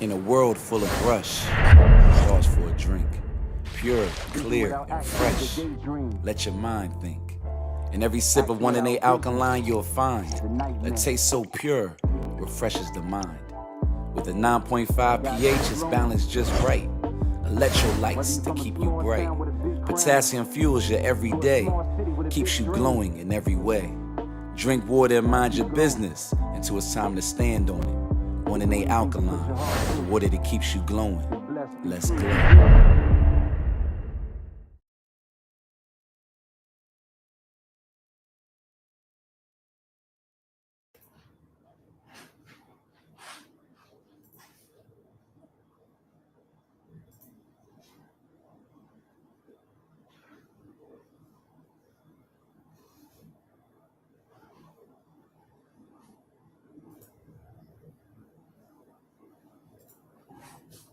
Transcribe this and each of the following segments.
In a world full of rush, pause for a drink. Pure, clear, and fresh. Let your mind think. In every sip of 1 alkaline, you'll find a taste so pure, refreshes the mind. With a 9.5 pH, it's balanced just right. Electrolytes to keep you bright. Potassium fuels your everyday, keeps you glowing in every way. Drink water and mind your business until it's time to stand on it. 1 alkaline, the water that keeps you glowing. Let's glow.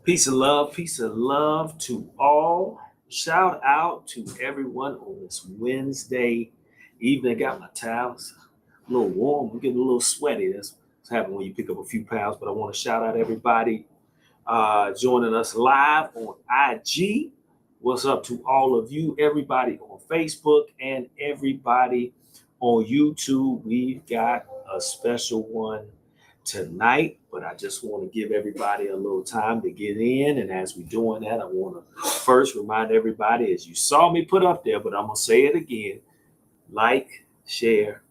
Peace of love to all. Shout out to everyone on this Wednesday evening. I got my towels a little warm. I'm getting a little sweaty. That's what's happening when you pick up a few pounds. But I want to shout out everybody joining us live on IG. What's up to all of you, everybody on Facebook and everybody on YouTube. We've got a special one tonight, but I just want to give everybody a little time to get in. And as we're doing that, I want to first remind everybody, as you saw me put up there, but I'm going to say it again: like, share,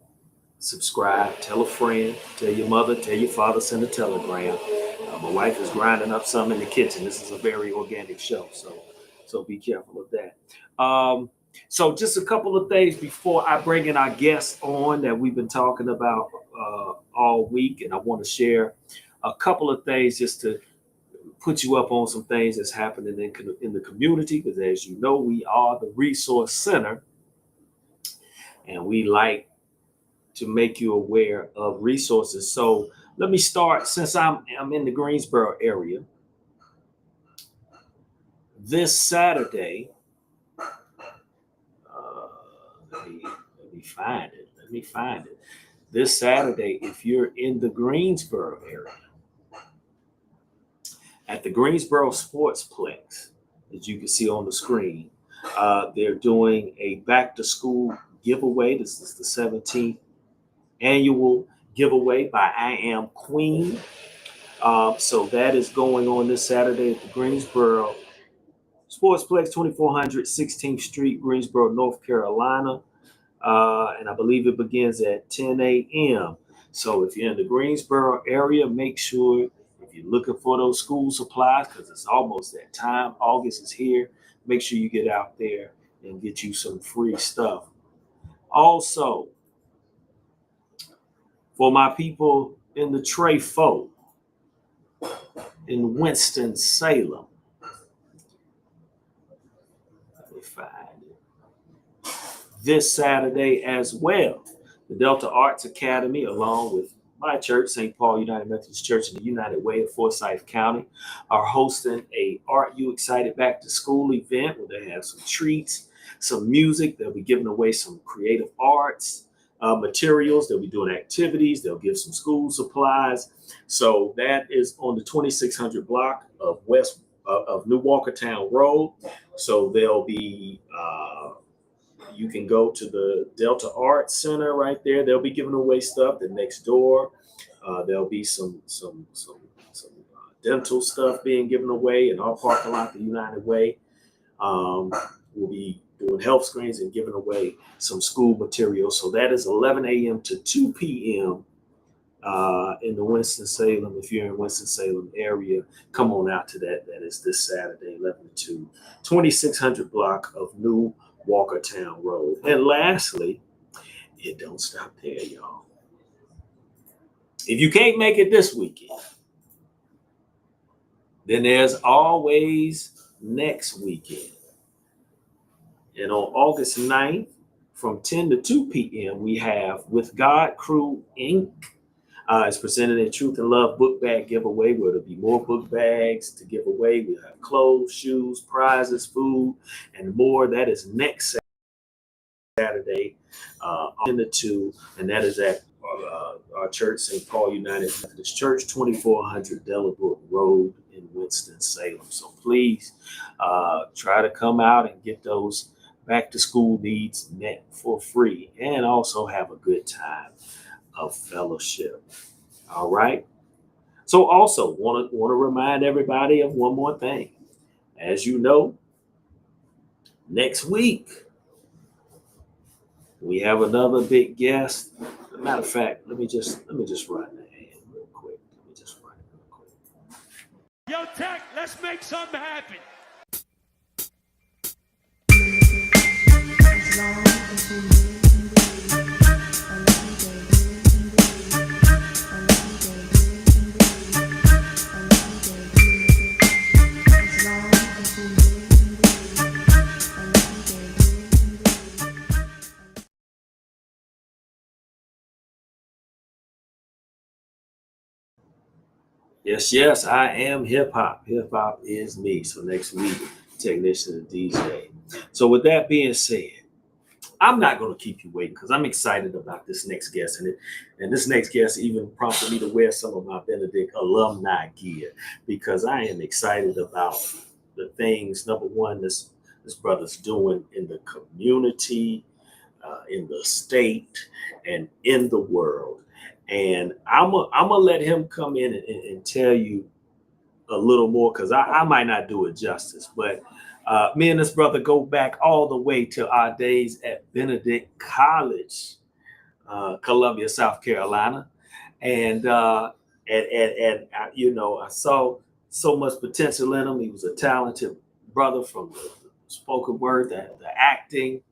subscribe, tell a friend, tell your mother, tell your father, send a telegram. My wife is grinding up some in the kitchen. This is a very organic show, so be careful of that. So just a couple of things before I bring in our guests on that we've been talking about all week, and I want to share a couple of things just to put you up on some things that's happening in the community, because as you know, we are the resource center, and we like to make you aware of resources. So let me start, since I'm in the Greensboro area. This Saturday, let me find it. This Saturday, if you're in the Greensboro area, at the Greensboro Sportsplex, as you can see on the screen, they're doing a back to school giveaway. This is the 17th annual giveaway by I Am Queen. So that is going on this Saturday at the Greensboro Sportsplex, 2400 16th Street, Greensboro, North Carolina. And I believe it begins at 10 a.m. So if you're in the Greensboro area, make sure, if you're looking for those school supplies, because it's almost that time, August is here, make sure you get out there and get you some free stuff. Also, for my people in the Trefo, in Winston-Salem, let me find it, this Saturday as well, the Delta Arts Academy, along with my church, St. Paul United Methodist Church in the United Way of Forsyth County, are hosting a Art You Excited Back to School event where they have some treats, some music. They'll be giving away some creative arts materials. They'll be doing activities. They'll give some school supplies. So that is on the 2600 block of of New Walkertown Road. So they'll be you can go to the Delta Arts Center right there. They'll be giving away stuff. Then next door, there'll be some dental stuff being given away in our parking lot, the United Way. We'll be doing health screens and giving away some school materials. So that is 11 a.m. to 2 p.m. In the Winston-Salem. If you're in Winston-Salem area, come on out to that. That is this Saturday, 11 to 2, 2600 block of New Walkertown Road. And lastly, it don't stop there, y'all. If you can't make it this weekend, then there's always next weekend. And on August 9th, from 10 to 2 p.m., we have With God Crew, Inc. It's presented a Truth and Love book bag giveaway, where there'll be more book bags to give away. We'll have clothes, shoes, prizes, food, and more. That is next Saturday, 10 to 2, and that is at our church, St. Paul United Methodist Church, 2400 Delabrook Road Winston-Salem. So please try to come out and get those back to school needs met for free, and also have a good time of fellowship. All right. So also want to remind everybody of one more thing. As you know, next week we have another big guest. Matter of fact, let me just write that in real quick. Let me just write it real quick. Yo, Tech, let's make something happen. Yes, I am hip hop. Hip hop is me. So next week, technician and DJ. So with that being said, I'm not going to keep you waiting because I'm excited about this next guest. And this next guest even prompted me to wear some of my Benedict alumni gear because I am excited about the things, number one, this brother's doing in the community, in the state, and in the world. And I'm gonna let him come in and tell you a little more because I might not do it justice. But me and this brother go back all the way to our days at Benedict College, Columbia, South Carolina, and you know, I saw so much potential in him. He was a talented brother from the spoken word, the acting.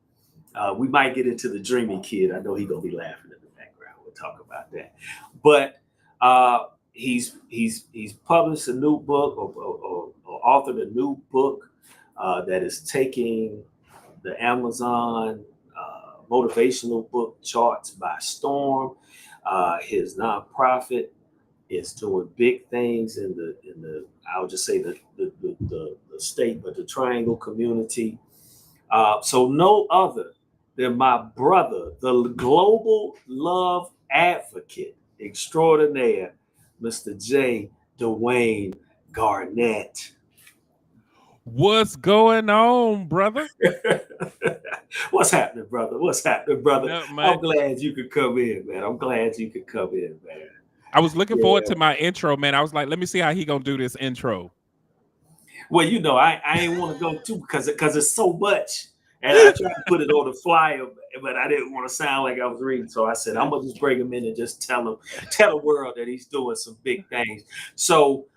We might get into the dreamy kid. I know he's gonna be laughing in the background. We'll talk about that. But he's published a new book or authored a new book that is taking the Amazon motivational book charts by storm. His nonprofit is doing big things in the I would just say the state, but the Triangle community. So no other than my brother, the global love advocate extraordinaire, Mr. J. Dwayne Garnett. What's going on, brother? What's happening, brother? What's happening, brother? Yeah, I'm glad you could come in, man. I'm glad you could come in, man. I was looking forward to my intro, man. I was like, let me see how he gonna do this intro. Well, you know, I ain't want to go too because it's so much. And I tried to put it on the flyer, but I didn't want to sound like I was reading. So I said, I'm gonna just bring him in and just tell the world that he's doing some big things. So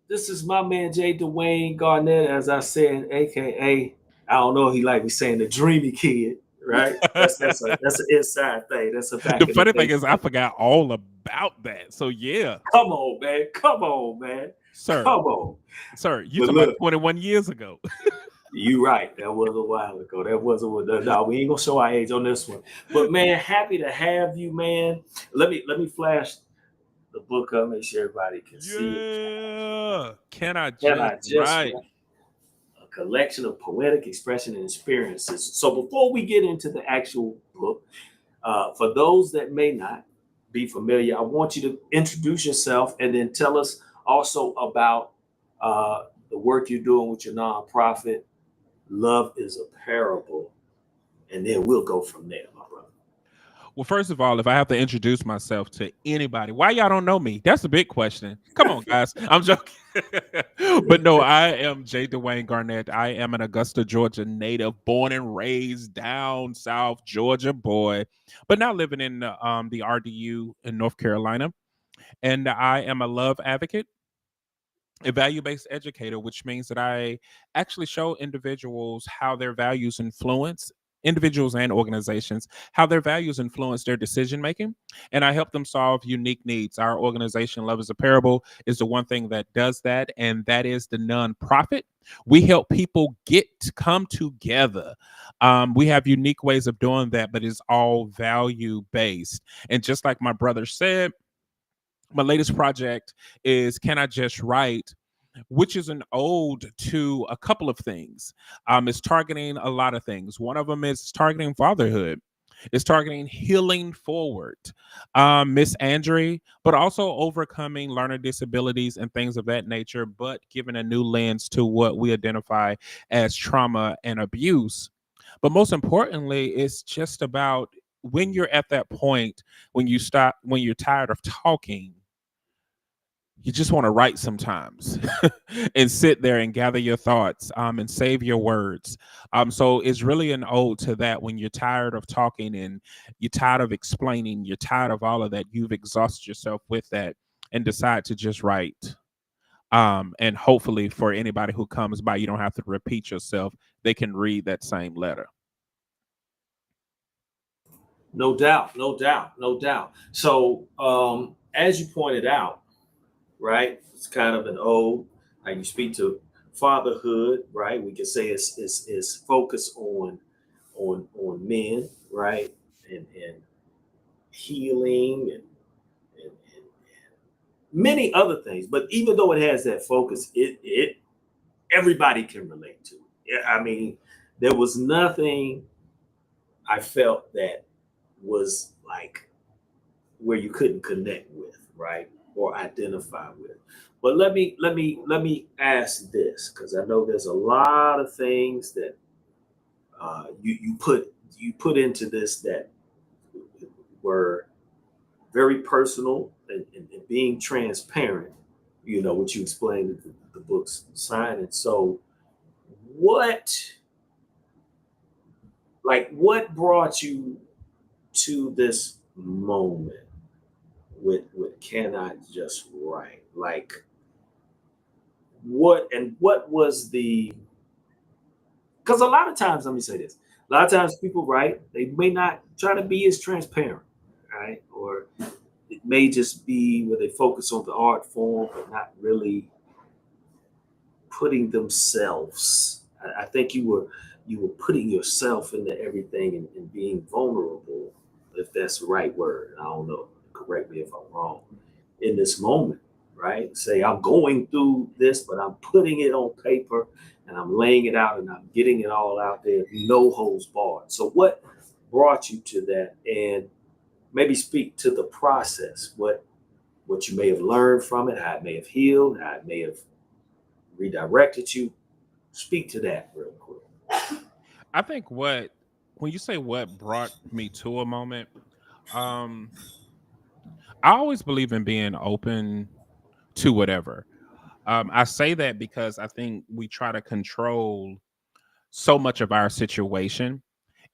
this is my man J. Dwayne Garnett, as I said, aka I don't know if he like me saying the dreamy kid, right? That's an inside thing. That's a back. The funny thing is I forgot all about that. So yeah. Come on, man. Come on, man. Sir. Come on. Sir, you talking about 21 years ago. You right. That was a while ago. That wasn't. No, we ain't gonna show our age on this one. But man, happy to have you, man. Let me flash the book up, make sure everybody can see it. Can I just write? A collection of poetic expression and experiences. So before we get into the actual book, for those that may not be familiar, I want you to introduce yourself and then tell us also about the work you're doing with your nonprofit. Love is a Parable, and then we'll go from there, my brother. Well, first of all, if I have to introduce myself to anybody, why y'all don't know me? That's a big question. Come on, guys. I'm joking. But no, I am J. Dwayne Garnett. I am an Augusta, Georgia native, born and raised down south Georgia boy, but now living in the RDU in North Carolina. And I am a love advocate, a value-based educator, which means that I actually show individuals how their values influence individuals and organizations, how their values influence their decision making, and I help them solve unique needs. Our organization, Love is a Parable, is the one thing that does that, and that is the nonprofit. We help people come together. We have unique ways of doing that, but it's all value-based. And just like my brother said, my latest project is Can I Just Write, which is an ode to a couple of things. It's targeting a lot of things. One of them is targeting fatherhood. It's targeting healing forward, Miss Andre, but also overcoming learner disabilities and things of that nature, but giving a new lens to what we identify as trauma and abuse. But most importantly, it's just about when you're at that point when you're tired of talking, you just want to write sometimes and sit there and gather your thoughts, and save your words. So it's really an ode to that when you're tired of talking and you're tired of explaining, you're tired of all of that, you've exhausted yourself with that and decide to just write. And hopefully for anybody who comes by, you don't have to repeat yourself. They can read that same letter. No doubt, no doubt, no doubt. So, as you pointed out, right, it's kind of an ode. Like you speak to fatherhood, right? We can say it's focused on men, right, and healing and many other things. But even though it has that focus, it everybody can relate to it. Yeah, I mean, there was nothing I felt that was like where you couldn't connect with, right, or identify with. But let me ask this, because I know there's a lot of things that you put into this that were very personal and being transparent. You know what you explained in the book's signing. So what what brought you to this moment with Can I Just Write? Like what was the, because a lot of times, let me say this, a lot of times people write, they may not try to be as transparent, right? Or it may just be where they focus on the art form but not really putting themselves. I think you were putting yourself into everything and being vulnerable, if that's the right word. I don't know. Correct me if I'm wrong. In this moment, right? Say I'm going through this, but I'm putting it on paper and I'm laying it out and I'm getting it all out there, no holds barred. So what brought you to that? And maybe speak to the process, what you may have learned from it, how it may have healed, how it may have redirected you. Speak to that real quick. I think when you say what brought me to a moment, um, I always believe in being open to whatever. I say that because I think we try to control so much of our situation.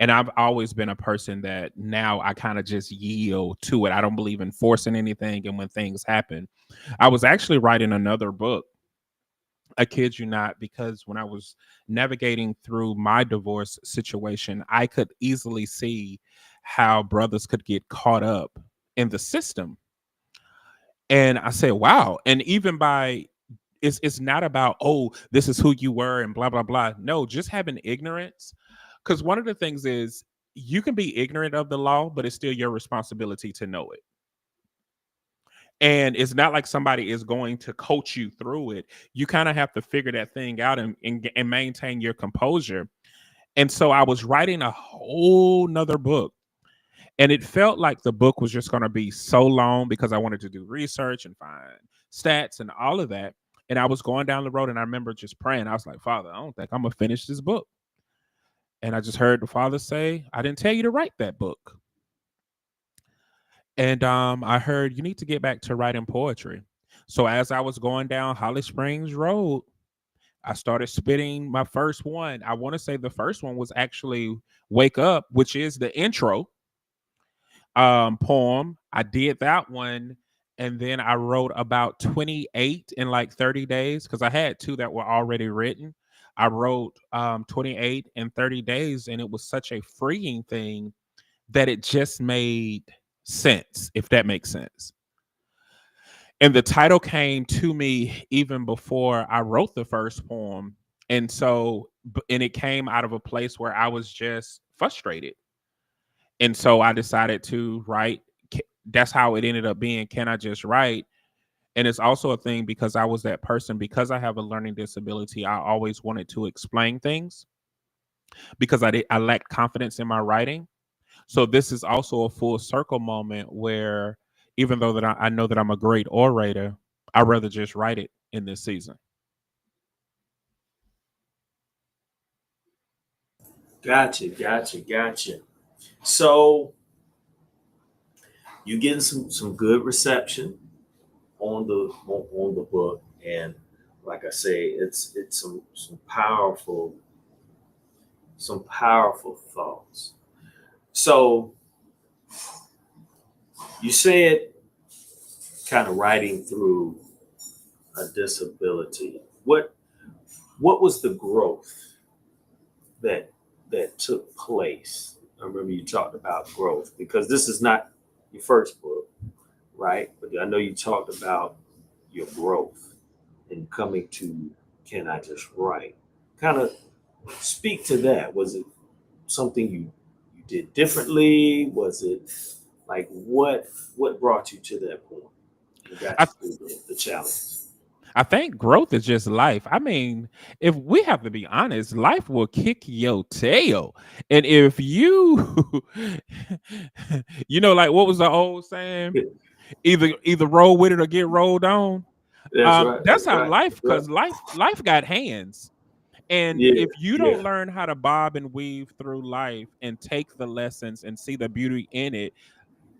And I've always been a person that now I kind of just yield to it. I don't believe in forcing anything. And when things happen, I was actually writing another book. I kid you not, because when I was navigating through my divorce situation, I could easily see how brothers could get caught up in the system. And I said, wow. And even by it's not about, oh, this is who you were and blah blah blah. No, just having ignorance. Because one of the things is you can be ignorant of the law, but it's still your responsibility to know it. And it's not like somebody is going to coach you through it. You kind of have to figure that thing out and maintain your composure. And so I was writing a whole nother book. And it felt like the book was just going to be so long because I wanted to do research and find stats and all of that. And I was going down the road and I remember just praying. I was like, Father, I don't think I'm going to finish this book. And I just heard the Father say, I didn't tell you to write that book. And I heard you need to get back to writing poetry. So as I was going down Holly Springs Road, I started spitting my first one. I want to say the first one was actually Wake Up, which is the intro poem. I did that one. And then I wrote about 28 in like 30 days because I had two that were already written. I wrote 28 in 30 days, and it was such a freeing thing that it just made sense, if that makes sense. And the title came to me even before I wrote the first poem. And so, and it came out of a place where I was just frustrated. And so I decided to write. That's how it ended up being. Can I Just Write? And it's also a thing because I was that person, because I have a learning disability. I always wanted to explain things because I lacked confidence in my writing. So this is also a full circle moment where even though that I know that I'm a great orator, I'd rather just write it in this season. Gotcha. So you're getting some good reception on the book, and like I say, it's some powerful thoughts. So you said kind of writing through a disability. What was the growth that took place? I remember you talked about growth because this is not your first book, right? But I know you talked about your growth and coming to Can I Just Write? Kind of speak to that. Was it something you did differently? Was it like what brought you to that point? You got I through the challenge. I think growth is just life. I mean, if we have to be honest, life will kick your tail. And if you you know, like what was the old saying? Either roll with it or get rolled on. That's right. That's That's how right. life, That's right. because life got hands. And Yeah. if you don't Yeah. learn how to bob and weave through life and take the lessons and see the beauty in it,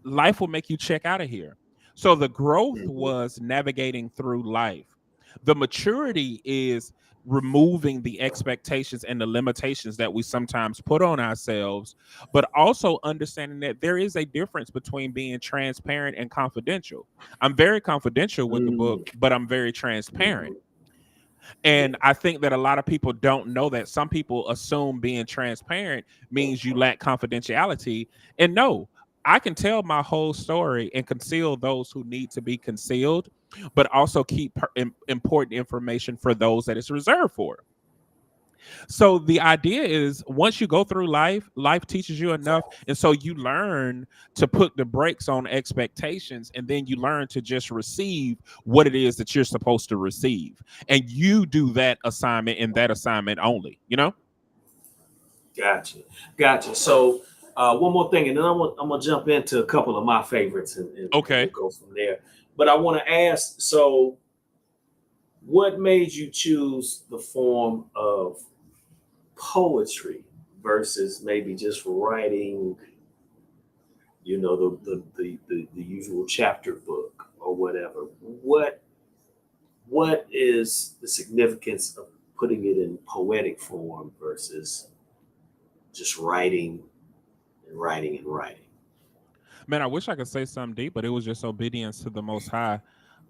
life will make you check out of here. So the growth Mhm. was navigating through life. The maturity is removing the expectations and the limitations that we sometimes put on ourselves, but also understanding that there is a difference between being transparent and confidential. I'm very confidential with the book, Mm. but I'm very transparent. Mhm. Yeah. And I think that a lot of people don't know that. Some people assume being transparent means you lack confidentiality. And no, I can tell my whole story and conceal those who need to be concealed, but also keep important information for those that it's reserved for. So the idea is once you go through life, life teaches you enough. And so you learn to put the brakes on expectations, and then you learn to just receive what it is that you're supposed to receive. And you do that assignment and that assignment only, you know? Gotcha. So one more thing, and then I'm gonna jump into a couple of my favorites, and we'll Okay. go from there. But I want to ask, so what made you choose the form of poetry versus maybe just writing, the usual chapter book or whatever? What is the significance of putting it in poetic form versus just writing? Man, I wish I could say something deep, but it was just obedience to the most high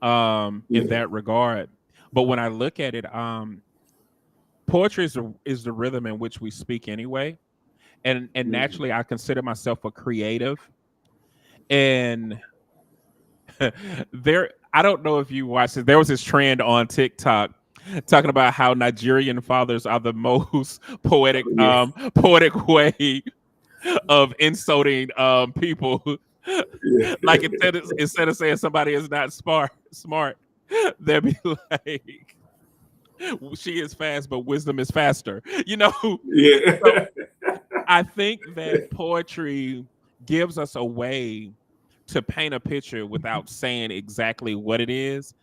in Yeah. that regard. But when I look at it, poetry is the rhythm in which we speak anyway. And Mhm. naturally I consider myself a creative. And there, I don't know if you watched it. There was this trend on TikTok talking about how Nigerian fathers are the most poetic, Yeah. poetic way of insulting people. Like Yeah. instead of saying somebody is not smart, they'll be like, "She is fast, but wisdom is faster." You know. So Yeah. I think that poetry gives us a way to paint a picture without saying exactly what it is,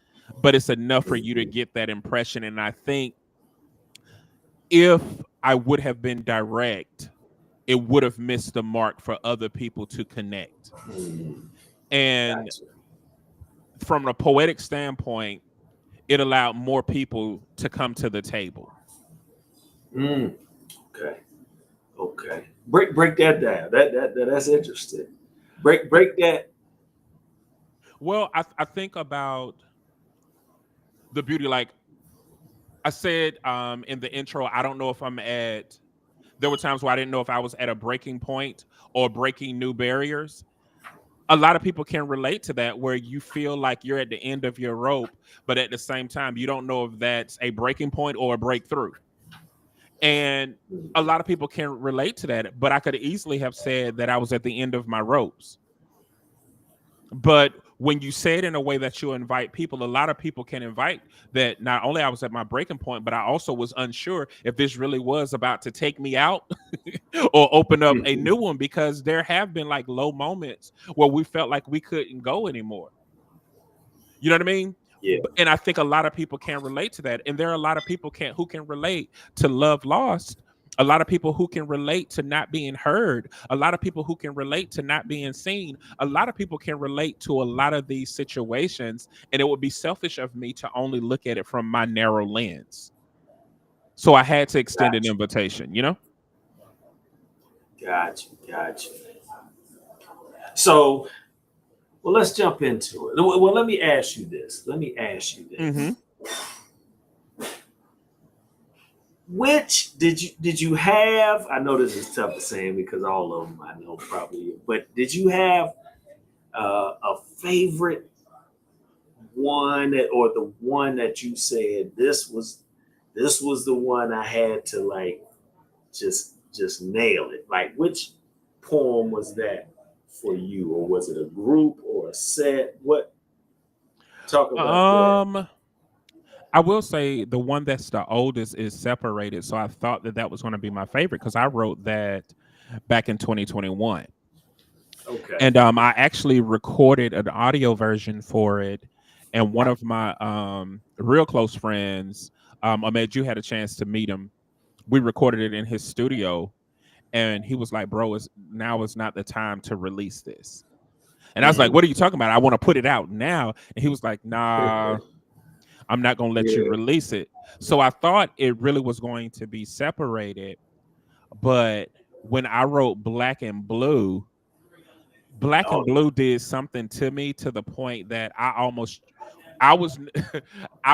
but it's enough for you to get that impression. And I think if I would have been direct, it would have missed the mark for other people to connect. Mm, And gotcha. from a poetic standpoint, it allowed more people to come to the table. Mm, okay. Okay. Break that down. That's interesting. Break that. Well, I think about the beauty, like I said in the intro, I don't know if I'm at, there were times where I didn't know if I was at a breaking point or breaking new barriers. A lot of people can relate to that where you feel like you're at the end of your rope, but at the same time, you don't know if that's a breaking point or a breakthrough. And a lot of people can relate to that, but I could easily have said that I was at the end of my ropes. But when you say it in a way that you invite people, a lot of people can invite that. Not only I was at my breaking point, but I also was unsure if this really was about to take me out or open up a new one, because there have been like low moments where we felt like we couldn't go anymore. You know what I mean? Yeah. And I think a lot of people can relate to that. And there are a lot of people who can relate to love lost. A lot of people who can relate to not being heard. A lot of people who can relate to not being seen. A lot of people can relate to a lot of these situations. And it would be selfish of me to only look at it from my narrow lens. So I had to extend an invitation, you know? Gotcha. So, well, let's jump into it. Well, let me ask you this. Mm-hmm. Which did you have? I know this is tough to say because all of them I know probably, but did you have a favorite one, or the one that you said this was the one I had to like just nail it? Like, which poem was that for you, or was it a group or a set? What? Talk about that. I will say the one that's the oldest is Separated. So I thought that was going to be my favorite because I wrote that back in 2021. Okay. And I actually recorded an audio version for it. And one of my real close friends, Ahmed, you had a chance to meet him. We recorded it in his studio. And he was like, bro, now is not the time to release this. And I was like, what are you talking about? I want to put it out now. And he was like, nah, I'm not going to let you release it. So I thought it really was going to be Separated. But when I wrote Black and Blue did something to me to the point that I was I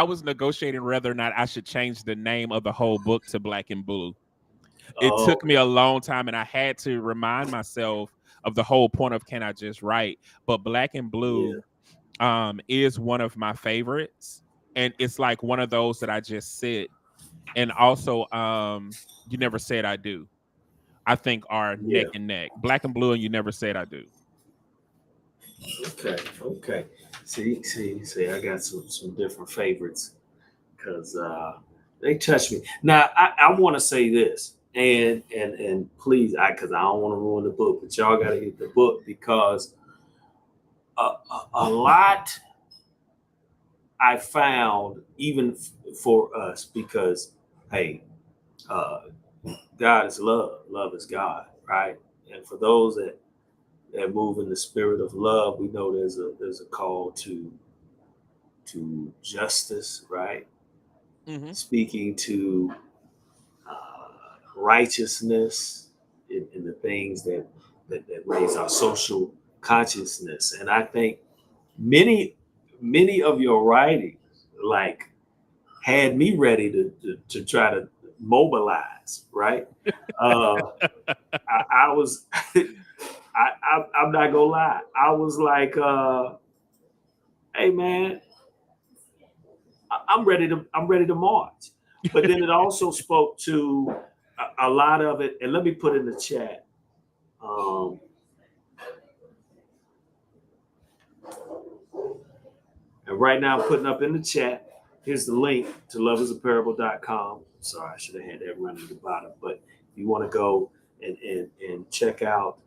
was negotiating whether or not I should change the name of the whole book to Black and Blue. It took me a long time, and I had to remind myself of the whole point of Can I Just Write? But Black and Blue is one of my favorites. And it's like one of those that I just sit. And also, You Never Said I Do, I think are neck and neck. Black and Blue and You Never Said I Do. Okay. See, I got some different favorites because they touch me. Now, I want to say this, and please, because I don't want to ruin the book, but y'all got to get the book because a lot I found, even for us, because hey, God is love, love is God, right? And for those that move in the spirit of love, we know there's a call to justice, right? Mm-hmm. Speaking to righteousness in the things that raise our social consciousness. And I think many of your writings like had me ready to try to mobilize, right? I was I'm not gonna lie. I was like, hey man, I'm ready to march. But then it also spoke to a lot of it, and let me put in the chat. And right now I'm putting up in the chat. Here's the link to loveisaparable.com. Sorry, I should have had that running at the bottom. But if you want to go and check out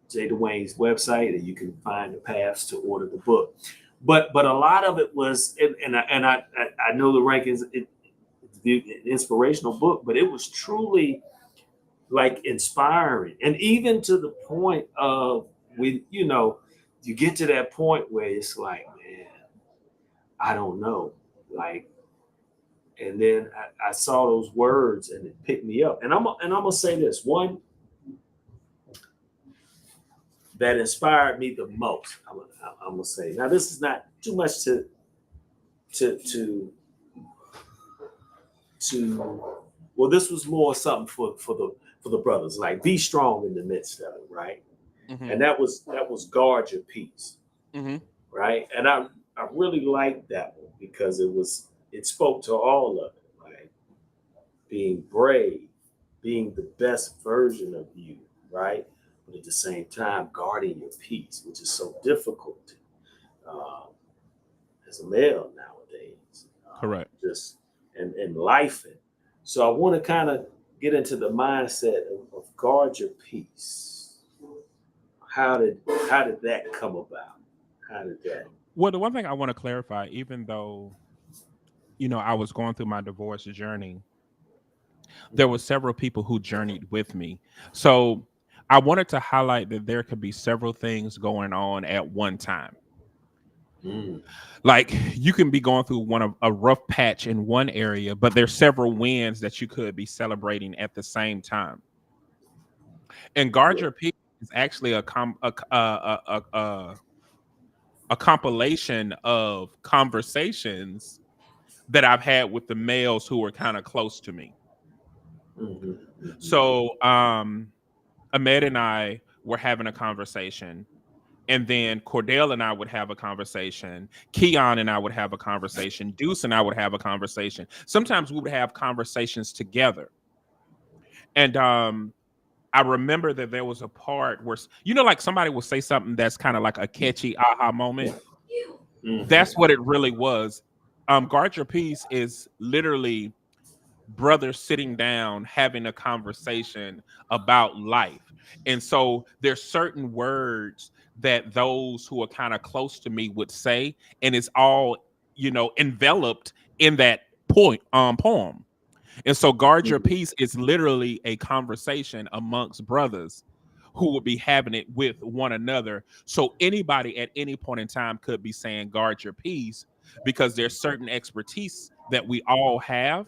Jay Dwayne's website, and you can find the paths to order the book. But a lot of it was, and I know the rankings, it's the inspirational book, but it was truly like inspiring, and even to the point of you get to that point where it's like, man, I don't know, like, and then I saw those words and it picked me up, and I'm gonna say this one that inspired me the most. I'm gonna say, now this is not too much to well, this was more something for the brothers, like be strong in the midst of it, right? Mm-hmm. And that was guard your peace, mm-hmm. right? And I really liked that one because it spoke to all of it, right? Being brave, being the best version of you, right? But at the same time, guarding your peace, which is so difficult uh, as a male nowadays. Correct. Just and life. So I want to kind of get into the mindset of guard your peace. How did that come about? How did that? Well, the one thing I want to clarify, even though I was going through my divorce journey, there were several people who journeyed with me. So I wanted to highlight that there could be several things going on at one time. Mm. Like you can be going through a rough patch in one area, but there's several wins that you could be celebrating at the same time. And guard your peace is actually a compilation of conversations that I've had with the males who were kind of close to me. Mm-hmm. Mm-hmm. So Ahmed and I were having a conversation, and then Cordell and I would have a conversation. Keon and I would have a conversation. Deuce and I would have a conversation. Sometimes we would have conversations together. And I remember that there was a part where, like somebody will say something that's kind of like a catchy aha moment. Mm-hmm. That's what it really was. Guard Your Peace is literally brothers sitting down having a conversation about life. And so there's certain words that those who are kind of close to me would say, and it's all enveloped in that poem. And so Guard Your Peace is literally a conversation amongst brothers who would be having it with one another. So anybody at any point in time could be saying guard your peace, because there's certain expertise that we all have,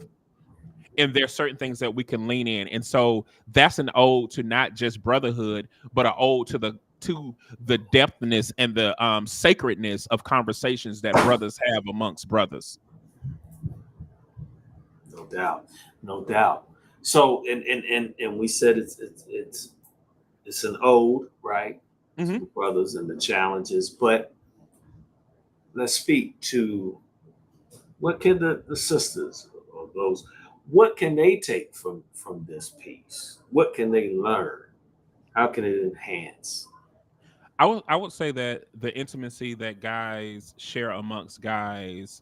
and there's certain things that we can lean in. And so that's an ode to not just brotherhood, but an ode to the depthness and the sacredness of conversations that brothers have amongst brothers. No doubt, no doubt. So and we said it's an ode, right? Mm-hmm. To brothers and the challenges, but let's speak to what can the sisters or those, what can they take from this piece? What can they learn? How can it enhance? I would say that the intimacy that guys share amongst guys,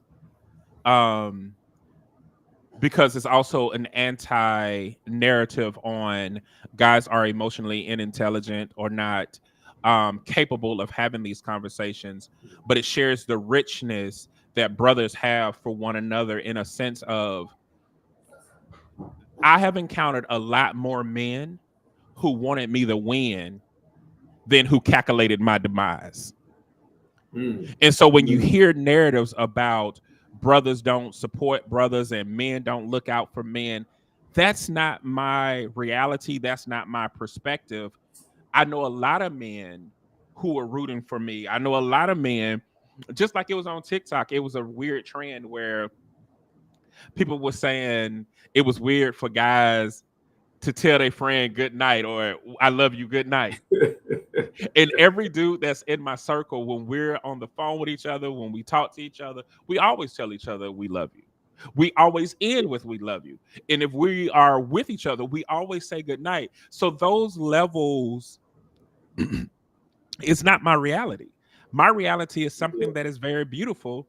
because it's also an anti-narrative on guys are emotionally unintelligent or not capable of having these conversations, but it shares the richness that brothers have for one another, in a sense of, I have encountered a lot more men who wanted me to win than who calculated my demise. And so when you hear narratives about brothers don't support brothers and men don't look out for men, that's not my reality. That's not my perspective. I know a lot of men who are rooting for me. I know a lot of men, just like it was on TikTok, it was a weird trend where people were saying it was weird for guys to tell their friend good night or I love you, good night. And every dude that's in my circle, when we're on the phone with each other, when we talk to each other, we always tell each other we love you. We always end with we love you. And if we are with each other, we always say good night. So those levels is not my reality. My reality is something that is very beautiful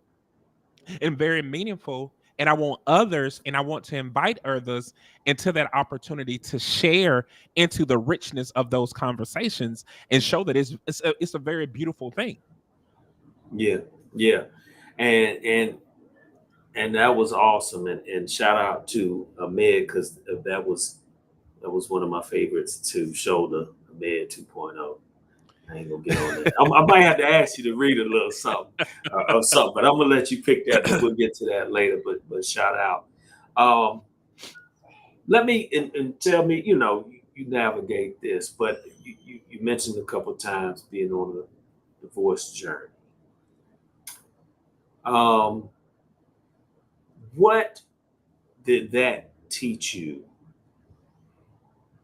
and very meaningful. And I want others, and I want to invite others into that opportunity to share into the richness of those conversations and show that it's a very beautiful thing. Yeah, and that was awesome, and shout out to Ahmed, because that was one of my favorites to show the Ahmed 2.0. I ain't gonna get on that. I might have to ask you to read a little something or something, but I'm gonna let you pick that. We'll get to that later. But shout out. Let me and tell me. You navigate this, but you mentioned a couple times being on the divorce journey. What did that teach you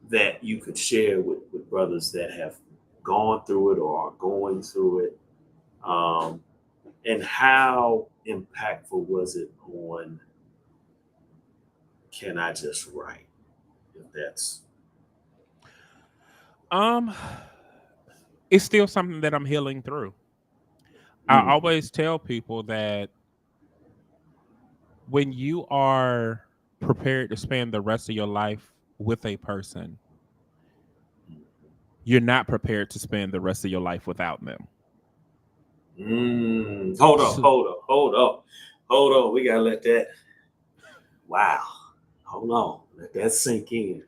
that you could share with brothers that have gone through it or are going through it, and how impactful was it on can I just write, if that's It's still something that I'm healing through. I always tell people that when you are prepared to spend the rest of your life with a person, you're not prepared to spend the rest of your life without them. Hold on. We gotta let that. Wow. Hold on. Let that sink in.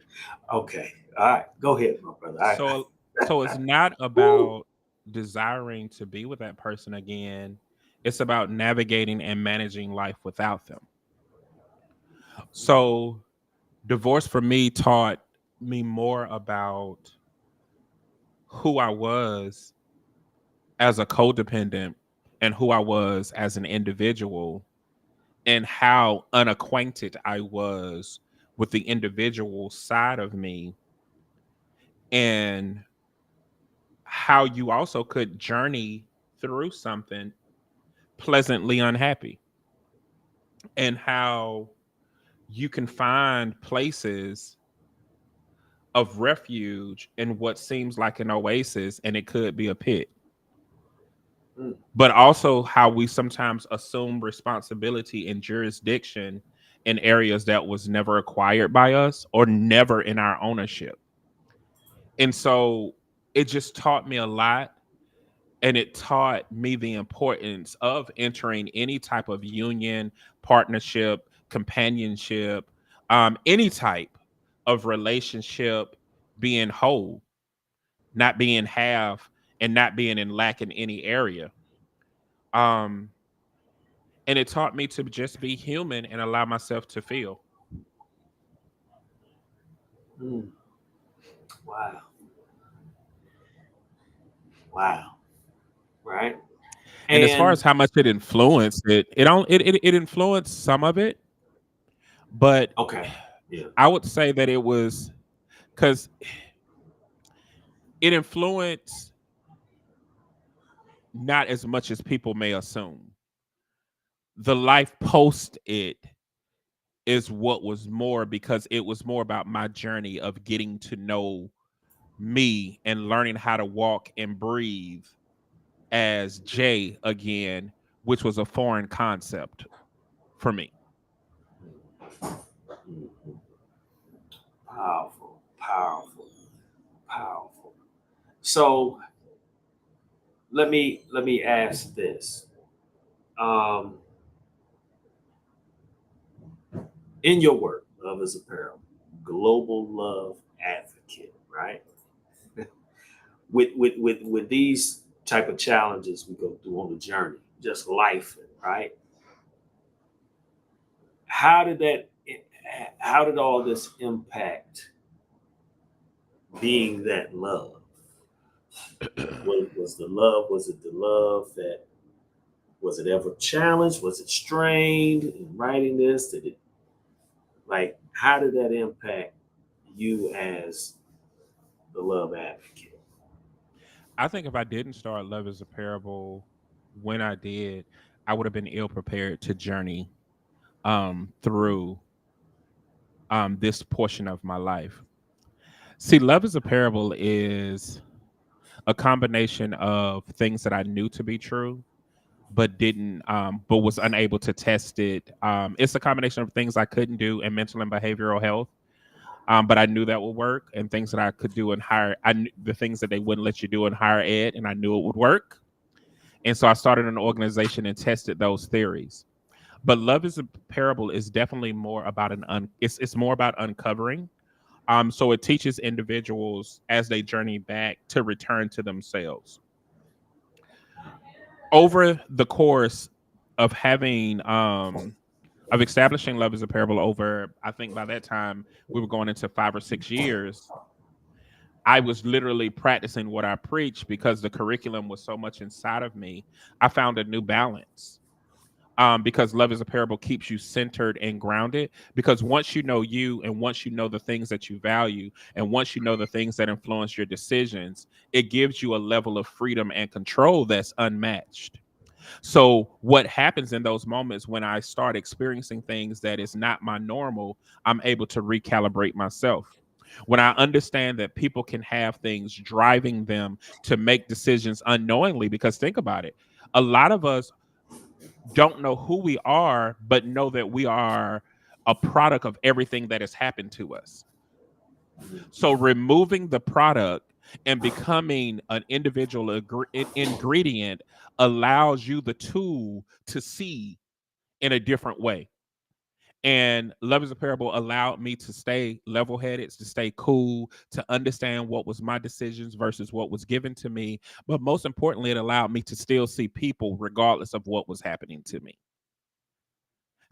Okay. All right. Go ahead, my brother. So it's not about desiring to be with that person again. It's about navigating and managing life without them. So divorce for me taught me more about who I was as a codependent and who I was as an individual, and how unacquainted I was with the individual side of me, and how you also could journey through something pleasantly unhappy, and how you can find places of refuge in what seems like an oasis and it could be a pit. But also how we sometimes assume responsibility and jurisdiction in areas that was never acquired by us or never in our ownership. And so it just taught me a lot. And it taught me the importance of entering any type of union, partnership, companionship, any type of relationship, being whole, not being half, and not being in lack in any area. Um, and it taught me to just be human and allow myself to feel. Wow. Wow. Right. And as far as how much it influenced it influenced some of it, but okay. Yeah. I would say that it was because it influenced not as much as people may assume. The life post it is what was more, because it was more about my journey of getting to know me and learning how to walk and breathe as Jay again, which was a foreign concept for me. Powerful, powerful, powerful. So let me ask this. In your work, Love is Apparel, global love advocate, right? with these type of challenges we go through on the journey, just life, right? How did all this impact being that love? Was it the love that, was it ever challenged? Was it strained in writing this? Did it, like, how did that impact you as the love advocate? I think if I didn't start Love is a Parable when I did, I would have been ill prepared to journey through this portion of my life. See, Love is a Parable is a combination of things that I knew to be true, but didn't, but was unable to test it. It's a combination of things I couldn't do in mental and behavioral health, but I knew that would work, and things that I could do in higher, the things that they wouldn't let you do in higher ed, and I knew it would work. And so I started an organization and tested those theories. But Love is a Parable is definitely more about it's more about uncovering. So it teaches individuals as they journey back to return to themselves. Over the course of having of establishing Love is a Parable, over, I think by that time we were going into 5 or 6 years, I was literally practicing what I preach because the curriculum was so much inside of me. I found a new balance. Because Love is a Parable keeps you centered and grounded. Because once you know you, and once you know the things that you value, and once you know the things that influence your decisions, it gives you a level of freedom and control that's unmatched. So what happens in those moments when I start experiencing things that is not my normal, I'm able to recalibrate myself. When I understand that people can have things driving them to make decisions unknowingly, because think about it. A lot of us don't know who we are, but know that we are a product of everything that has happened to us. So removing the product and becoming an individual ingredient allows you the tool to see in a different way. And Love is a Parable allowed me to stay level headed, to stay cool, to understand what was my decisions versus what was given to me. But most importantly, it allowed me to still see people regardless of what was happening to me.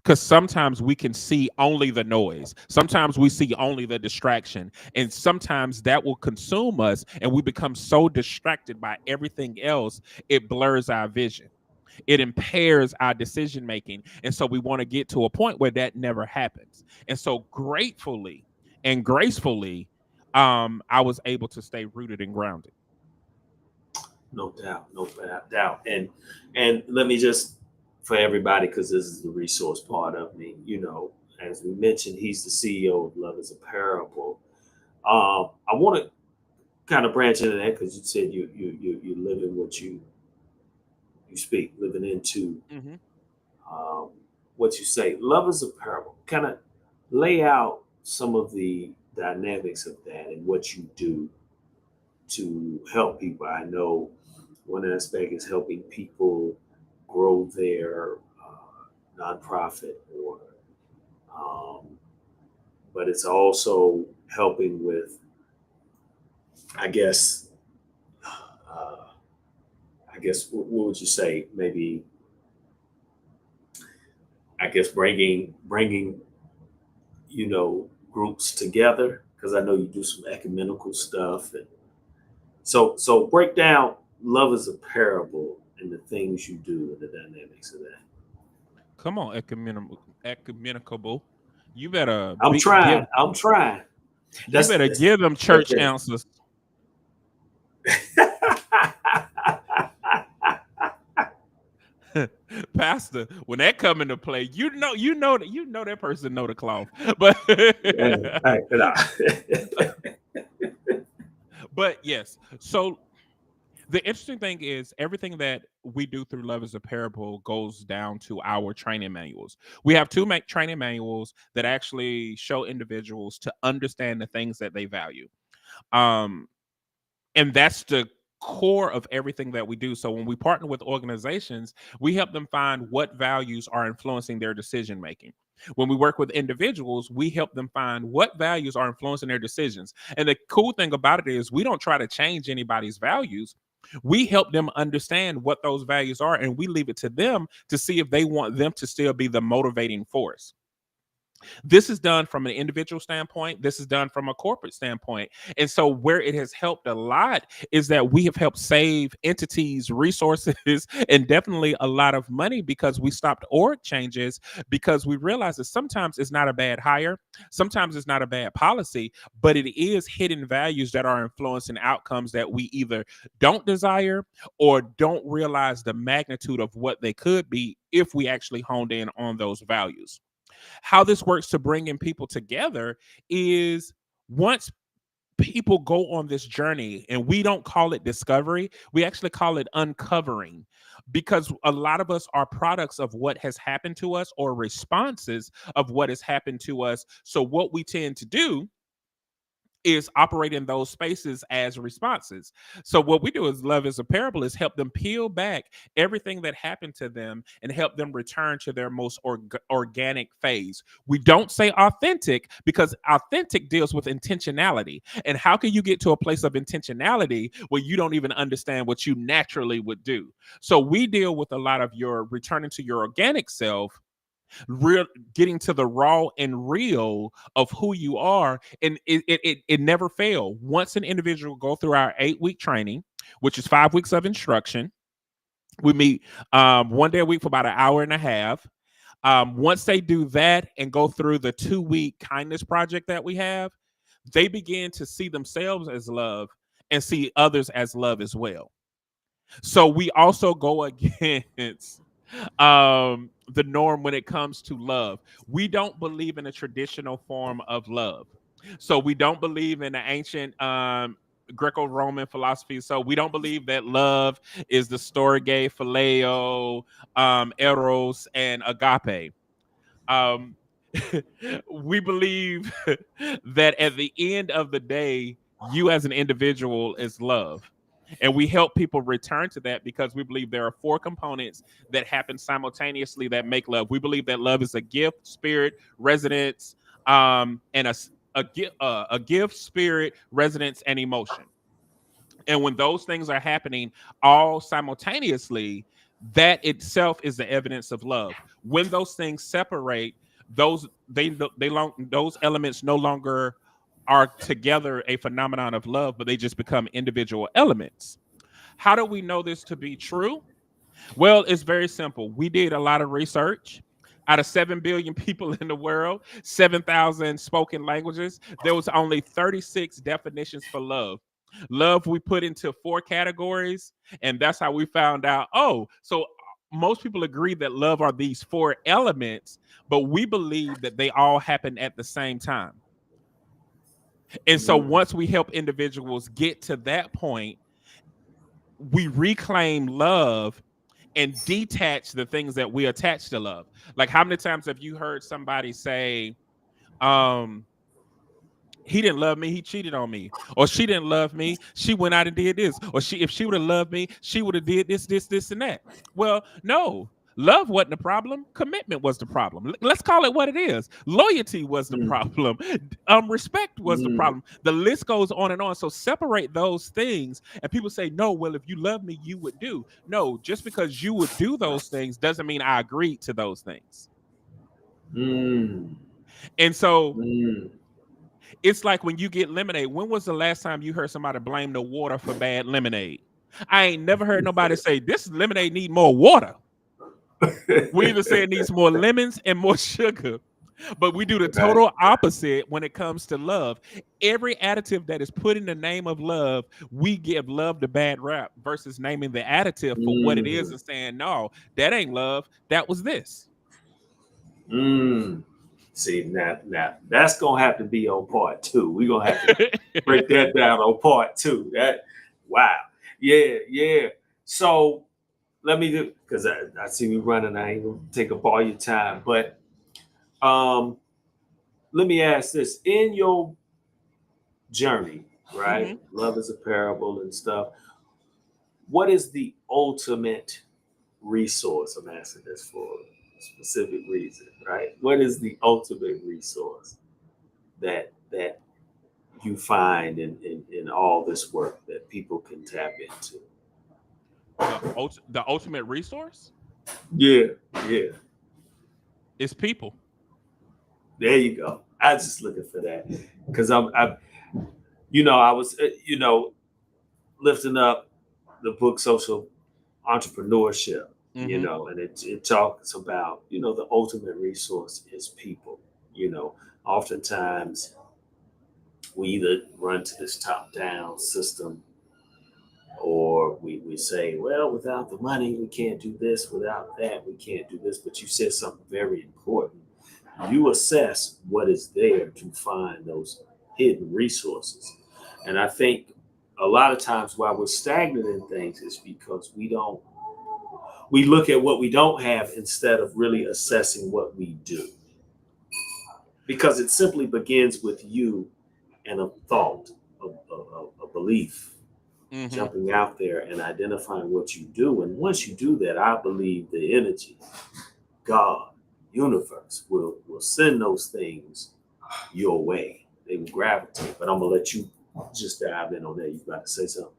Because sometimes we can see only the noise. Sometimes we see only the distraction. And sometimes that will consume us and we become so distracted by everything else, it blurs our vision. It impairs our decision making. And so we want to get to a point where that never happens. And so gratefully and gracefully, I was able to stay rooted and grounded. No doubt, no doubt. And let me just, for everybody, because this is the resource part of me, as we mentioned, he's the CEO of Love is a Parable. I want to kind of branch into that because you said you live in what you speak, living into what you say. Love is a Parable. Kind of lay out some of the dynamics of that and what you do to help people. I know one aspect is helping people grow their nonprofit, but it's also helping with, I guess, what would you say? Maybe, I guess, bringing groups together, because I know you do some ecumenical stuff, and so break down Love is a Parable and the things you do and the dynamics of that. Come on, ecumenicable. You better I'm trying. You better give them church answers. Pastor, when that come into play, you know that person know the cloth. But but yes. So the interesting thing is everything that we do through Love is a Parable goes down to our training manuals. We have two training manuals that actually show individuals to understand the things that they value. And that's the core of everything that we do. So when we partner with organizations, we help them find what values are influencing their decision making. When we work with individuals, we help them find what values are influencing their decisions. And the cool thing about it is we don't try to change anybody's values. We help them understand what those values are, and we leave it to them to see if they want them to still be the motivating force. This is done from an individual standpoint. This is done from a corporate standpoint. And so where it has helped a lot is that we have helped save entities resources and definitely a lot of money, because we stopped org changes, because we realized that sometimes it's not a bad hire. Sometimes it's not a bad policy, but it is hidden values that are influencing outcomes that we either don't desire or don't realize the magnitude of what they could be if we actually honed in on those values. How this works to bring in people together is once people go on this journey, and we don't call it discovery, we actually call it uncovering, because a lot of us are products of what has happened to us or responses of what has happened to us. So what we tend to do is operate in those spaces as responses. So what we do is Love is a Parable is help them peel back everything that happened to them and help them return to their most organic phase. We don't say authentic, because authentic deals with intentionality. And how can you get to a place of intentionality where you don't even understand what you naturally would do? So we deal with a lot of your returning to your organic self, real, getting to the raw and real of who you are. And it never fail. Once an individual go through our 8-week training, which is 5 weeks of instruction, we meet one day a week for about an hour and a half. Once they do that and go through the 2-week kindness project that we have, they begin to see themselves as love and see others as love as well. So we also go against the norm when it comes to love. We don't believe in a traditional form of love. So we don't believe in the ancient Greco-Roman philosophy. So we don't believe that love is the storge, phileo, eros, and agape. Um, we believe that at the end of the day, you as an individual is love. And we help people return to that because we believe there are four components that happen simultaneously that make love. We believe that love is a gift, spirit, residence, and a gift, spirit, residence, and emotion. And when those things are happening all simultaneously, that itself is the evidence of love. When those things separate, those elements no longer are together a phenomenon of love, but they just become individual elements. How do we know this to be true? Well, it's very simple. We did a lot of research. Out of 7 billion people in the world, 7,000 spoken languages, there was only 36 definitions for love. Love we put into 4 categories, and that's how we found out. Oh, so most people agree that love are these 4 elements, but we believe that they all happen at the same time. And so once we help individuals get to that point, we reclaim love and detach the things that we attach to love. Like, how many times have you heard somebody say, he didn't love me, he cheated on me, or she didn't love me, she went out and did this, or if she would have loved me, she would have did this, and that. Well, no, love wasn't the problem. Commitment was the problem. Let's call it what it is. Loyalty was the problem. Respect was the problem. The list goes on and on. So separate those things. And people say, no, well, if you love me, you would do. No, just because you would do those things doesn't mean I agreed to those things. And so it's like when you get lemonade. When was the last time you heard somebody blame the water for bad lemonade? I ain't never heard nobody say this lemonade need more water. We either say it needs more lemons and more sugar, but we do the total opposite when it comes to love. Every additive that is put in the name of love, we give love the bad rap versus naming the additive for what it is and saying, no, that ain't love. That was this. See, now that's gonna have to be on part 2. We're gonna have to break that down on part 2. Wow. Yeah. So let me do, because I see you running. I ain't gonna take up all your time, but let me ask this: in your journey, right? Love is a parable and stuff. What is the ultimate resource? I'm asking this for a specific reason, right? What is the ultimate resource that you find in all this work that people can tap into? The ultimate resource? Yeah. It's people. There you go. I was just looking for that because I was lifting up the book Social Entrepreneurship, and it talks about, the ultimate resource is people. Oftentimes we either run to this top-down system, or we say, well, without the money, we can't do this. Without that, we can't do this. But you said something very important. You assess what is there to find those hidden resources. And I think a lot of times why we're stagnant in things is because we look at what we don't have instead of really assessing what we do. Because it simply begins with you and a thought, a belief. Jumping out there and identifying what you do. And once you do that, I believe the energy, God, universe will send those things your way. They will gravitate. But I'm gonna let you just dive in on that. You got to say something.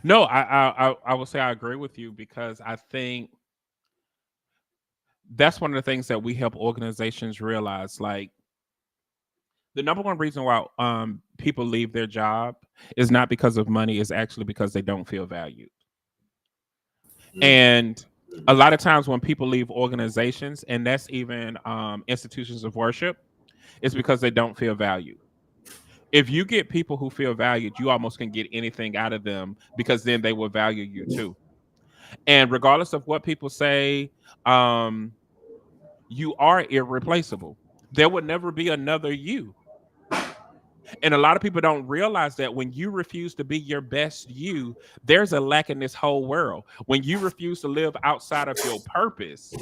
No, I will say I agree with you, because I think that's one of the things that we help organizations realize. Like, the number one reason why people leave their job is not because of money, it's actually because they don't feel valued. And a lot of times when people leave organizations, and that's even institutions of worship, it's because they don't feel valued. If you get people who feel valued, you almost can get anything out of them, because then they will value you too. And regardless of what people say, you are irreplaceable. There would never be another you. And a lot of people don't realize that when you refuse to be your best you, there's a lack in this whole world. When you refuse to live outside of your purpose,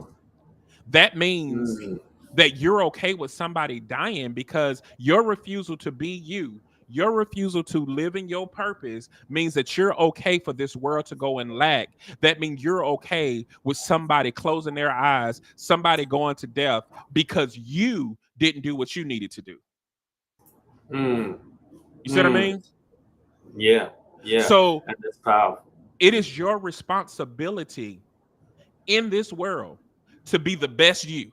that means Mm, that you're okay with somebody dying because your refusal to be you, your refusal to live in your purpose means that you're okay for this world to go in lack. That means you're okay with somebody closing their eyes, somebody going to death because you didn't do what you needed to do. mm, You see what I mm. mean? Yeah, yeah. So And that's powerful. it is your responsibility in this world to be the best you.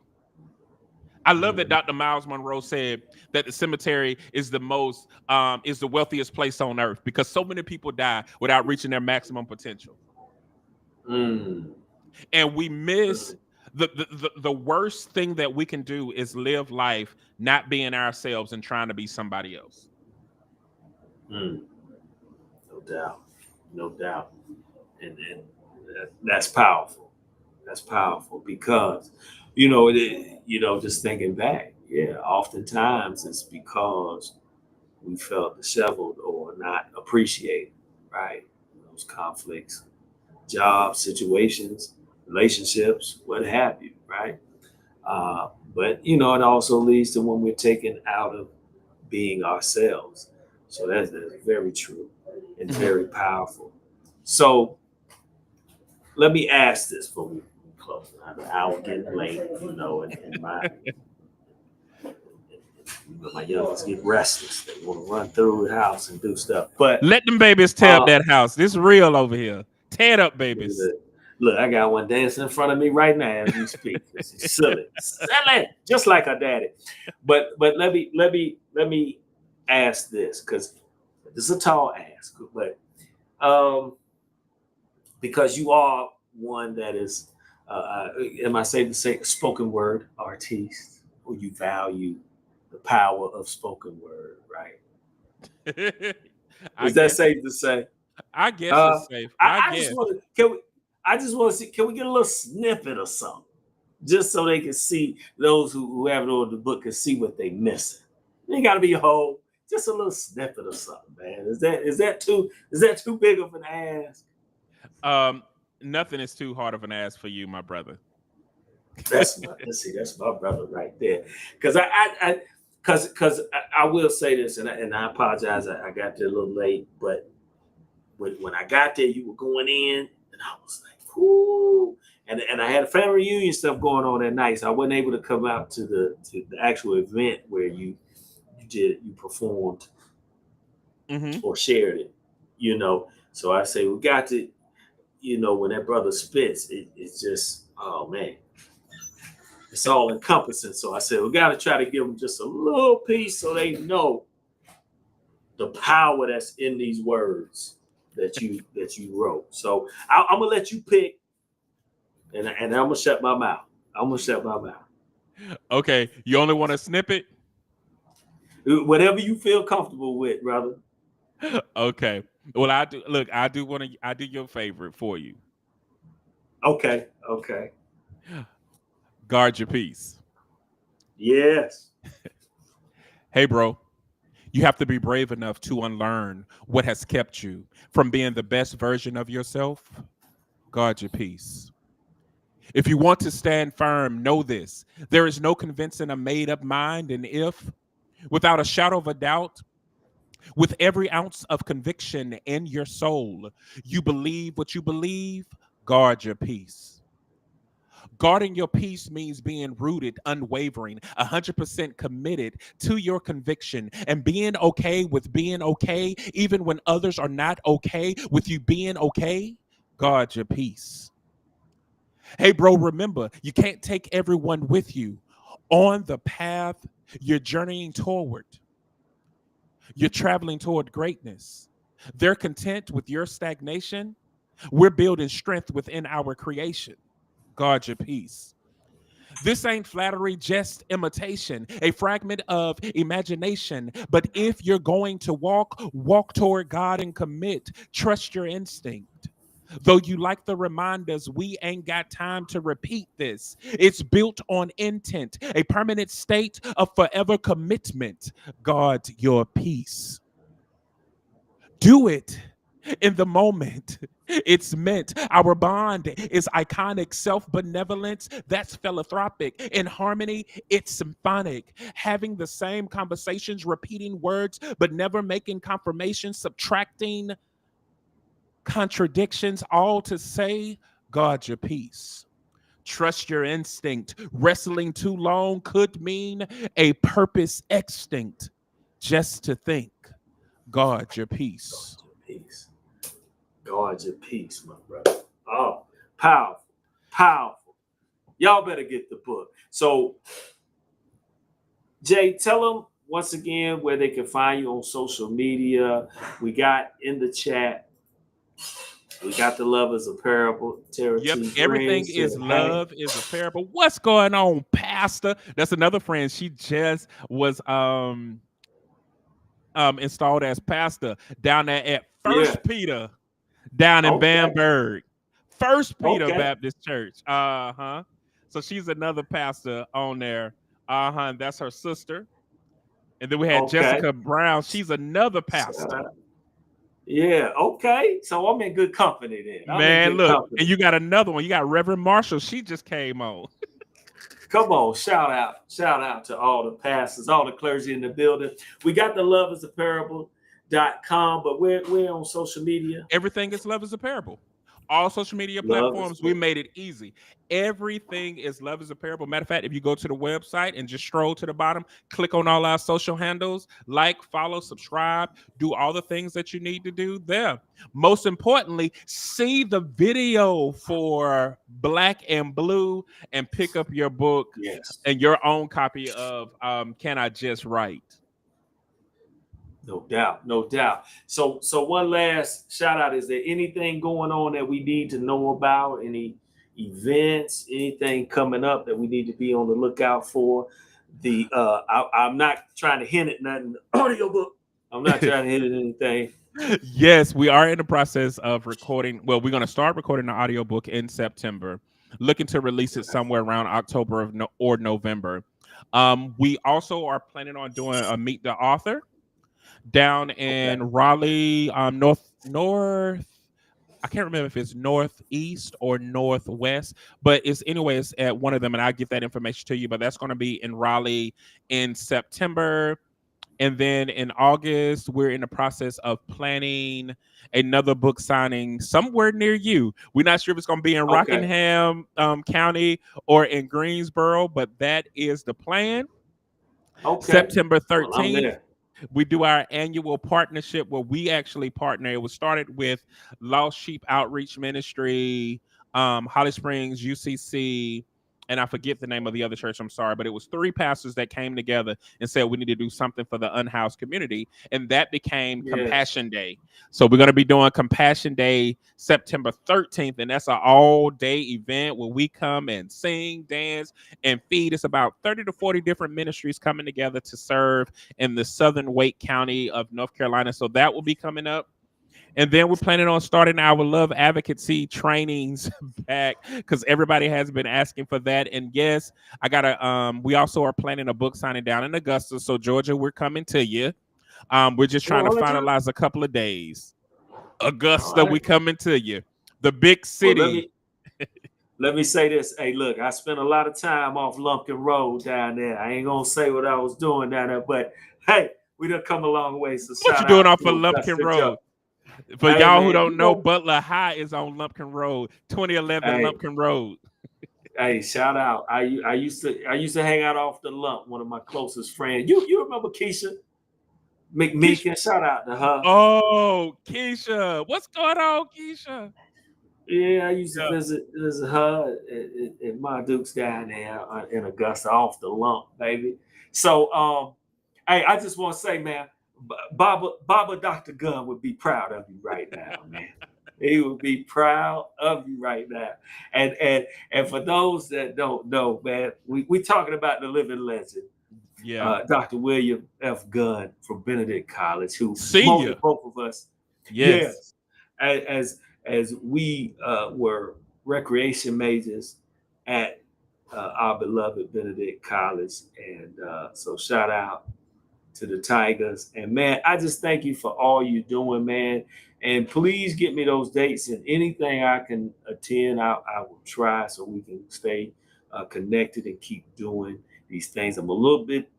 I love that Mm, Dr. Miles Monroe said that the cemetery is the wealthiest place on earth because so many people die without reaching their maximum potential. mm, And we miss mm, the worst thing that we can do is live life not being ourselves and trying to be somebody else. mm. No doubt. No doubt. And that's powerful. That's powerful because, just thinking back, yeah, oftentimes it's because we felt disheveled or not appreciated, right? Those conflicts, jobs, situations, relationships, what have you, right? But it also leads to when we're taken out of being ourselves. So that's very true and Mhm. very powerful. So let me ask this before we close. The hour getting late, and my youngest get restless. They want to run through the house and do stuff. But Let them babies tear up uh, that house. This real over here. Tear it up, babies. look, I got one dancing in front of me right now as we speak. This is silly, just like her daddy. But let me ask this because this is a tall ask, but um, because you are one that is, am I safe to say, a spoken word artiste, or you value the power of spoken word, right? I Is that guess safe to say? I guess Uh, it's safe. I I just guess. want to can we? I just want to see. Can we get a little snippet or something, just so they can see those who haven't ordered the book can see what they missing. It ain't got to be a whole. Just a little snippet or something, man. Is that too big of an ask? Um, Nothing is too hard of an ask for you, my brother. That's my brother right there. Because I will say this, and I apologize. I got there a little late, but when I got there, you were going in, and I was like, "Ooh!" And I had a family reunion stuff going on that night, so I wasn't able to come out to the actual event where you performed Hmm. or shared it. So I say we got to, when that brother spits, it's just, oh man, it's all encompassing. So I said we got to try to give them just a little piece so they know the power that's in these words that you wrote. So I'm gonna let you pick, and I'm gonna shut my mouth. I'm gonna shut my mouth. Okay, you only want a snippet? Whatever you feel comfortable with, brother. Okay. Well, I do. Look, I do want to. I do your favorite for you. Okay. Okay. Guard your peace. Yes. Hey, bro. You have to be brave enough to unlearn what has kept you from being the best version of yourself. Guard your peace. If you want to stand firm, know this. There is no convincing a made up mind. And if, without a shadow of a doubt, with every ounce of conviction in your soul, you believe what you believe, guard your peace. Guarding your peace means being rooted, unwavering, 100% committed to your conviction and being okay with being okay, even when others are not okay with you being okay. Guard your peace. Hey, bro, remember, you can't take everyone with you on the path you're journeying toward. You're traveling toward greatness. They're content with your stagnation. We're building strength within our creation. Guard your peace. This ain't flattery, just imitation, a fragment of imagination. But if you're going to walk, walk toward God and commit. Trust your instinct. Though you like the reminders, we ain't got time to repeat this. It's built on intent, a permanent state of forever commitment. Guard your peace. Do it in the moment. It's meant. Our bond is iconic, self-benevolence. That's philanthropic. In harmony, it's symphonic. Having the same conversations, repeating words, but never making confirmations, subtracting contradictions, all to say, guard your peace. Trust your instinct. Wrestling too long could mean a purpose extinct. Just to think, guard your peace. Peace. Guard your peace, my brother. Oh, powerful, powerful. Y'all better get the book. So, Jay, tell them once again where they can find you on social media. We got in the chat. We got the Love is a Parable. Yep, everything is love is a parable. What's going on, Pastor? That's another friend. She just was installed as pastor down there at First Peter down in Bamberg. First Peter Baptist Church. So she's another pastor on there. And that's her sister. And then we had Jessica Brown. She's another pastor. Yeah, okay. So I'm in good company then. Man, look, and you got another one. You got Reverend Marshall. She just came on. Come on, shout out to all the pastors, all the clergy in the building. We got the loveisAparable.com, but we're on social media. Everything is Love is a Parable. All social media platforms, we made it easy. Everything is Love is a Parable. Matter of fact, if you go to the website and just scroll to the bottom, click on all our social handles, like, follow, subscribe, do all the things that you need to do there. Most importantly, see the video for Black and Blue and pick up your book and your own copy of Can I Just Write? No doubt, no doubt. So one last shout out. Is there anything going on that we need to know about? Any events, anything coming up that we need to be on the lookout for? I'm not trying to hint at nothing. Audiobook. I'm not trying to hint at anything. Yes, we are in the process of recording. Well, we're going to start recording the audiobook in September. Looking to release it somewhere around October or November. We also are planning on doing a Meet the Author down in Raleigh, north. I can't remember if it's northeast or northwest, but it's anyways at one of them, and I'll get that information to you. But that's going to be in Raleigh in September. And then in August, we're in the process of planning another book signing somewhere near you. We're not sure if it's going to be in Rockingham County or in Greensboro, but that is the plan. September 13th. We do our annual partnership where we actually partner. It was started with Lost Sheep Outreach Ministry, Holly Springs, UCC, and I forget the name of the other church. I'm sorry, but it was 3 pastors that came together and said we need to do something for the unhoused community, and that became Compassion Day. So we're going to be doing Compassion Day September 13th, and that's an all-day event where we come and sing, dance, and feed. It's about 30 to 40 different ministries coming together to serve in the southern Wake County of North Carolina. So that will be coming up. And then we're planning on starting our love advocacy trainings back because everybody has been asking for that. And yes, I gotta. We also are planning a book signing down in Augusta. So Georgia, we're coming to you. We're just trying to finalize a couple of days. Augusta, we coming to you. The big city. Well, let me say this. Hey, look, I spent a lot of time off Lumpkin Road down there. I ain't gonna say what I was doing down there, but hey, we done come a long way. So what you doing off of Lumpkin Road? For y'all who don't know, Butler High is on Lumpkin Road, 2011 Lumpkin Road. Hey, shout out! I used to hang out off the Lump. One of my closest friends. You remember Keisha McMeekin? Shout out to her. Oh, Keisha, what's going on, Keisha? Yeah, I used to visit her at my Duke's down there in Augusta, off the Lump, baby. So, hey, I just want to say, man. Baba Dr. Gunn would be proud of you right now, man. He would be proud of you right now. And for those that don't know, man, we talking about the living legend, Dr. William F. Gunn from Benedict College, who molded both of us, as as we were recreation majors at our beloved Benedict College. And so shout out to the Tigers. And man, I just thank you for all you're doing, man. And please get me those dates, and anything I can attend, I will try so we can stay connected and keep doing these things. I'm a little bit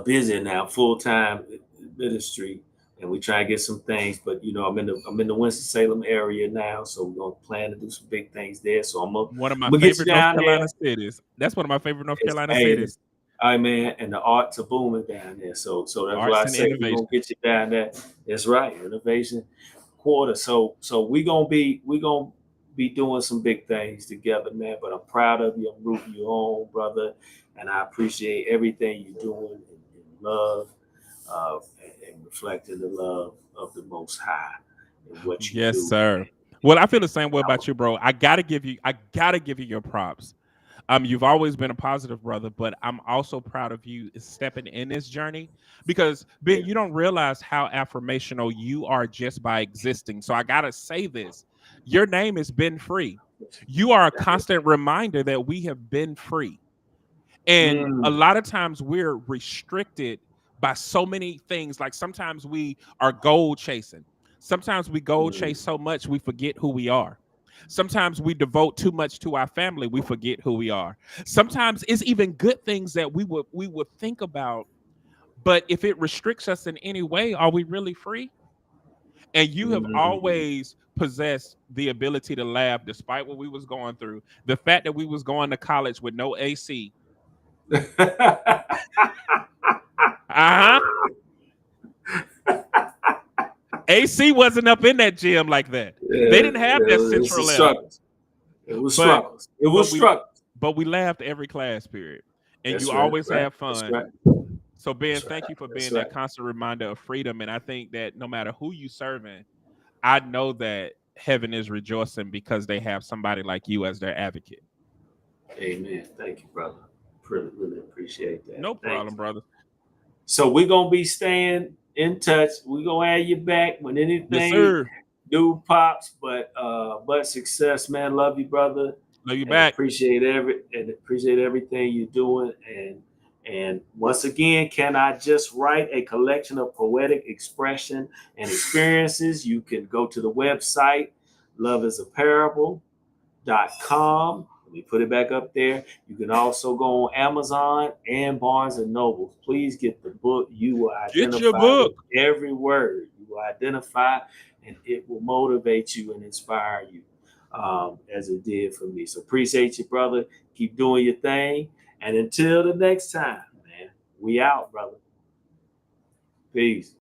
busy now, full-time ministry, and we try to get some things. But you know, I'm in the Winston-Salem area now, so we're gonna plan to do some big things there. So One of my I'm gonna get you favorite North down Carolina there. cities. That's one of my favorite North It's Carolina hey, cities. all right, man, and the arts are booming down there. So that's why Arts I and say we're innovation. gonna get you down there. That's right, innovation quarter. So we gonna be doing some big things together, man. But I'm proud of you. I'm rooting you on, brother, and I appreciate everything you're doing in love, and reflecting the love of the Most High and what you Yes, do. sir. Well, I feel the same way about you, bro. I gotta give you your props. You've always been a positive brother, but I'm also proud of you stepping in this journey because Ben, Yeah. you don't realize how affirmational you are just by existing. So I gotta say this: your name has been free. You are a constant reminder that we have been free. And a Mm, lot of times we're restricted by so many things. Like sometimes we are goal chasing. Sometimes we goal mm, chase so much we forget who we are. Sometimes we devote too much to our family, we forget who we are. Sometimes it's even good things that we would think about, but if it restricts us in any way, are we really free? And you have mm. always possessed the ability to laugh despite what we was going through. The fact that we was going to college with no AC. Uh-huh. AC wasn't up in that gym like that. They Yeah, didn't have that it was a central air. struggle. It was But struggles. It but was we struggles. but we laughed every class period. And That's you right, always right. have That's fun. right. So Ben, That's right. thank you for That's being right. that constant reminder of freedom. And I think that no matter who you serving, I know that heaven is rejoicing because they have somebody like you as their advocate. Amen. Thank you, brother. Really appreciate that. No Thank problem, you. brother. So we're gonna be staying in touch. We're gonna add you back when Yes, anything sir. new pops. But success, man. Love you, brother, Love you and back. appreciate everything you're doing. And once again, can I just write a collection of poetic expression and experiences? You can go to the website loveisaparables.com. Let me put it back up there. You can also go on Amazon and Barnes and Noble. Please get the book. You will Get your identify with book. every word. You will identify, and it will motivate you and inspire you, as it did for me. So appreciate you, brother. Keep doing your thing. And until the next time, man, we out, brother. Peace.